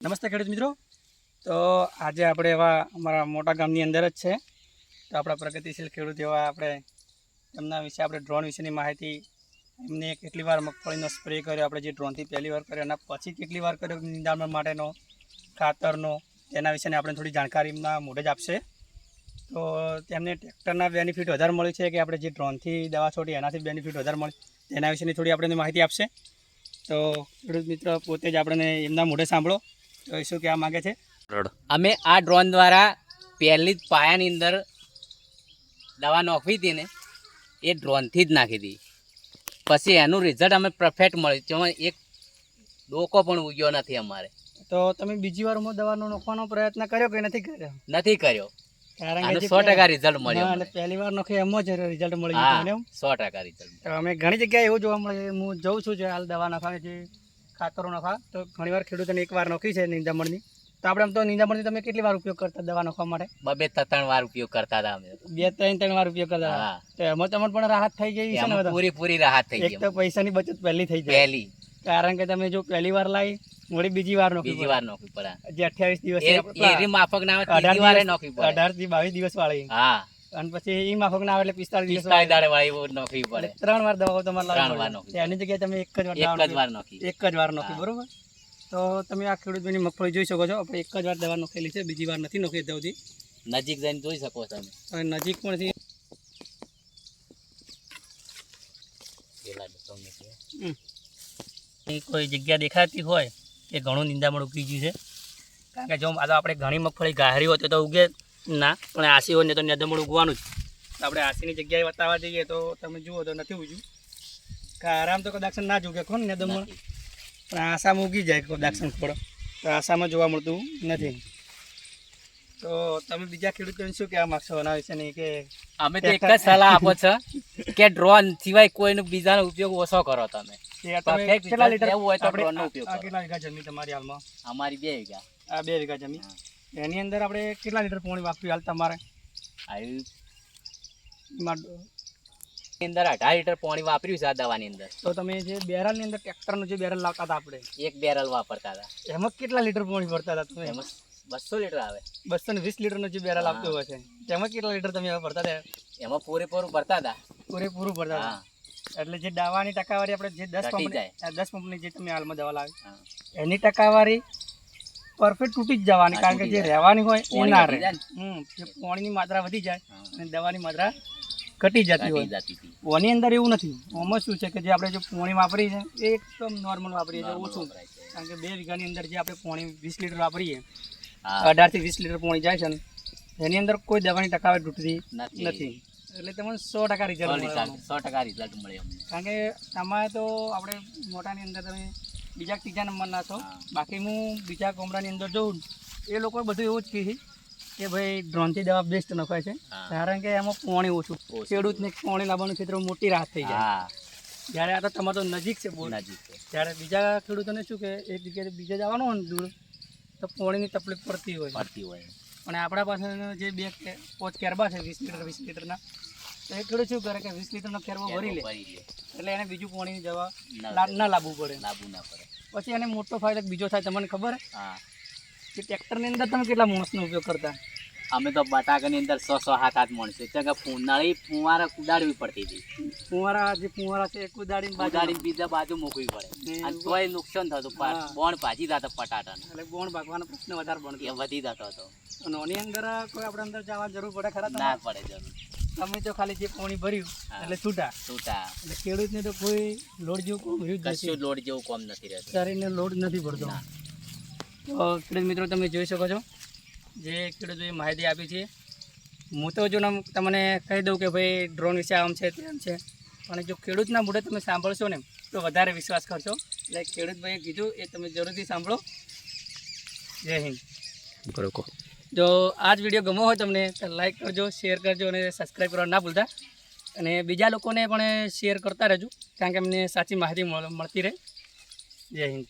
નમસ્તે ખેડૂત મિત્રો. તો આજે આપણે એવા અમારા મોટા ગામની અંદર જ છે, તો આપણા પ્રગતિશીલ ખેડૂત એવા આપણે એમના વિશે આપણે ડ્રોન વિશેની માહિતી, એમને કેટલી વાર મગફળીનો સ્પ્રે કર્યો, આપણે જે ડ્રોનથી પહેલી વાર કર્યો, એના પછી કેટલી વાર કર્યો નિંદામણ માટેનો, ખાતરનો, તેના વિશેની આપણે થોડી જાણકારી એમના મોઢે જ આપશે. તો તેમને ટ્રેક્ટરના બેનિફિટ વધારે મળ્યું છે કે આપણે જે ડ્રોનથી દવા છોડી એનાથી બેનિફિટ વધારે મળે, તેના વિશેની થોડી આપણને માહિતી આપશે. તો ખેડૂત મિત્ર પોતે જ આપણને એમના મોઢે સાંભળો તો એ શું કહેવા માગે છે. અમે આ ડ્રોન દ્વારા પહેલી જ પાયાની અંદર દવા નાખવી હતી ને, એ ડ્રોનથી જ નાખી હતી. પછી એનું રિઝલ્ટ અમે પરફેક્ટ મળ્યું, જેમાં એક ડોકો પણ ઉગ્યો નથી અમારે. તો તમે બીજી વારમાં દવાનો નાખવાનો પ્રયત્ન કર્યો કે નથી કર્યો? નથી કર્યો, કારણ આનું કે 100% રિઝલ્ટ મળ્યું. એટલે પહેલી વાર નાખે એમ જ રિઝલ્ટ મળી ગયું તમને એમ? 100% રિઝલ્ટ. તો અમે ઘણી જગ્યાએ એવું જોવા મળે છે, હું જઉં છું જે હાલ દવા નાખવા જે ખાતરો નાખવા, તો ઘણી વાર ખેડૂતોને એક વાર નાખી છે નિંદામણની. તો આપણે આમ તો નિંદામણની તમે કેટલી વાર ઉપયોગ કરતા દવા નાખવા માટે? 2-3 વાર ઉપયોગ કરતા હતા અમે. 2-3 વાર ઉપયોગ કરતા હતા. તો એમાં તમને પણ રાહત થઈ ગઈ છે ને? પૂરી રાહત થઈ એક ગઈ. તો પૈસાની બચત પહેલી થઈ જાય, પહેલી. કારણ કે તમે જો પહેલી વાર લાવી વળી બીજી વાર નાખી, બીજી વાર નાખવી પડે. જે 28 દિવસ એરી માફક ના આવે, ત્રીજી વારે નાખવી પડે. 18 થી 22 દિવસ વાળી. હા, અને પછી ઈ માફક ના આવે એટલે 45 દિવસ 45 દાડે વાળી નાખવી પડે. 3 વાર દવાઓ તમારે 3 વાર નાખવી. એની જગ્યાએ તમે એક જ વાર નાખી. બરોબર. તો તમે આ ખેડૂતોની મગફળી જોઈ શકો છો, આપણે એક જ વાર દવા નાખેલી છે, બીજી વાર નથી નાખી દઉંથી. નજીક જઈને જોઈ શકો તમે. હવે નજીક પણ કોઈ જગ્યા દેખાતી હોય કે ઘણું નિંદામણ ઉગી ગયું છે, કારણ કે જો આ તો આપણે ઘણી મગફળી ગાહરી હોય તો ઉગે ના, પણ આસી હોય ને તો નિંદામણ ઉગવાનું જ. તો આપણે આસીની જગ્યાએ બતાવવા જઈએ તો તમે જુઓ તો નથી ઉગ્યું. આરામ તો કદાચ ના જ ઉગે કોણ નિંદામણ, પણ આસામાં ઉગી જાય કદાચ ખોડો, તો આસામાં જોવા મળતું નથી. તો તમે બીજા ખેડૂતોને શું કહેવા માગશો એના વિશે? નહીં કે અમે તો એક જ સલાહ આપો છો કે ડ્રોન સિવાય કોઈનો બીજાનો ઉપયોગ ઓછો કરો. તમે કેટલા લીટર હોય તો ડ્રોનનો ઉપયોગ કરો. કેટલા વીઘા જમીન તમારી હાલમાં? અમારી 2 વીઘા. આ 2 વીઘા જમીન, એની અંદર આપણે કેટલા લીટર પાણી વાપર્યું હાલ તમારે? એની અંદર 18 લીટર પાણી વાપર્યું છે આ દવાની અંદર. તો તમે જે બેરલની અંદર ટ્રેક્ટરનું જે બેરલ લાવતા હતા આપણે, એક બેરલ વાપરતા હતા, એમાં કેટલા લીટર પાણી ભરતા હતા તમે? એમાં 200 લીટર આવે. 220 લીટરનો જે બેરલ આવતું હોય છે, તેમાં કેટલા લીટર તમે ભરતા હતા? એમાં પૂરેપૂરું ભરતા હતા. પૂરેપૂરું ભરતા હતા. એટલે જે દવાની ટકાવારી આપણે જે 10 પંપની જે તમે હાલમાં દવા લાવી, એની ટકાવારી પરફેક્ટ તૂટી જ જવાની, કારણ કે જે રહેવાની હોય એ ના રહે. પાણીની માત્રા વધી જાય અને દવાની માત્રા ઘટી જતી હોય. ઓની અંદર એવું નથી. ઓમાં શું છે કે જે આપણે જો પાણી વાપરીએ છીએ એ એકદમ નોર્મલ વાપરીએ છીએ, ઓછું. કારણ કે 2 વીઘાની અંદર જે આપણે પાણી 20 લીટર વાપરીએ, 18 થી 20 લીટર પાણી જાય છે ને, એની અંદર કોઈ દવાની ટકાવારી તૂટતી નથી. એટલે તમને 100% રિઝલ્ટ મળે. 100% રિઝલ્ટ મળે અમને. કારણ કે તમારે તો આપણે મોટાની અંદર તમે બીજા ત્રીજા નંબરના છો, બાકી હું બીજા ગામડાની અંદર જોઉં એ લોકો બધું એવું જ કહે છે કે ભાઈ ડ્રોનથી દવા બેસ્ટ નખાય છે, કારણ કે એમાં પાણી ઓછું, ખેડૂતને પાણી લાવવાનું ક્ષેત્ર મોટી રાહત થઈ જાય. જ્યારે આ તો તમારે તો નજીક છે, બહુ નજીક છે. જ્યારે બીજા ખેડૂતોને શું કે એક જગ્યાએ બીજે જવાનું હોય ને દૂર, તો પાણીની તકલીફ પડતી હોય. પણ આપણા પાસે જે 2-5 કેરબા છે 20 લીટરના, તો એ ખેડૂત શું કરે કે 20 લીટરનો કેરબો ભરી લે, એટલે એને બીજું પાણીની દવા ના લાવવું પડે. પછી એને મોટો ફાયદો બીજો થાય. તમને ખબર કે ટ્રેક્ટરની અંદર તમે કેટલા માણસનો ઉપયોગ કરતા? અમે તો બટાકાની અંદર 6-7 માણસો, ઉનાળી ફુવારા કુદાડવી પડતી હતી. ફુવારા છે એ કુદાડીને બીજા બાજુ મૂકવી પડે, અને તોય નુકસાન થતું. બોણ ભાજી જતો પટાટાનો, એટલે બોણ ભાગવાનો પ્રશ્ન વધારે બનતો, એ વધી જતો હતો. અને આની અંદર કોઈ આપણે અંદર જવા જરૂર પડે ખરા? ના પડે જરૂર. તમે તો ખાલી જે પાણી ભર્યું એટલે છૂટા. એટલે ખેડૂતને તો કોઈ લોડ જેવું કોમ રહ્યું જ નથી. લોડ જેવું કોમ નથી રહેતું, શરીરને લોડ નથી પડતો. તો ખેડૂત મિત્રો તમે જોઈ શકો છો જે ખેડૂતોએ માહિતી આપી છે. હું તો જો તમને કહી દઉં કે ભાઈ ડ્રોન વિશે આમ છે તેમ છે, પણ જો ખેડૂતના મોઢે તમે સાંભળશો ને તો વધારે વિશ્વાસ કરશો. એટલે ખેડૂતભાઈએ કીધું એ તમે જરૂરથી સાંભળો. જય હિન્દ. બરોબર. જો આ જ વિડીયો ગમો હોય તમને તો લાઈક કરજો, શેર કરજો અને સબસ્ક્રાઈબ કરવા ના ભૂલતા. અને બીજા લોકોને પણ શેર કરતા રહેજો, કારણ કે અમને સાચી માહિતી મળતી રહે. જય હિન્દ.